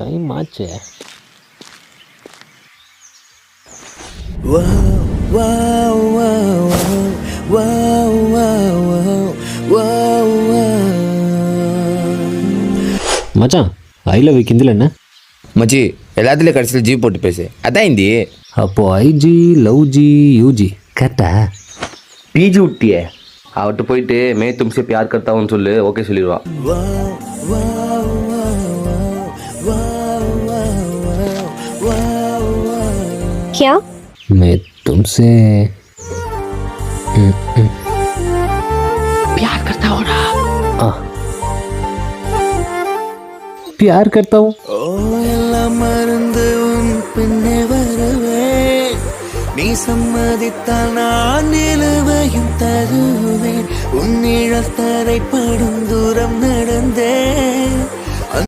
Time ஆச்சு. மச்சான், I love you கிந்தில் என்ன? மச்சி எல்லாத்துலேயும் கடைசியில் ஜி போட்டு பேசு, அதான் இந்தி. அப்போ ஐஜி லவ் ஜி யூஜி கரெக்டா? பிஜி விட்டியே, அவட்ட போயிட்டு மே தும்சே பியார் கர்த்தாவுன்னு சொல்லு, ஓகே சொல்லிடுவா. क्या? मैं तुमसे प्यार करता हूँ ना. प्यार करता हूँ. மருந்து உன் பின்னே வருவேன், நீ சம்மதித்தால் நான் நிலுவையும் தருவேன். உன் நிழல் தரைப்படும் தூரம் நடந்தேன்,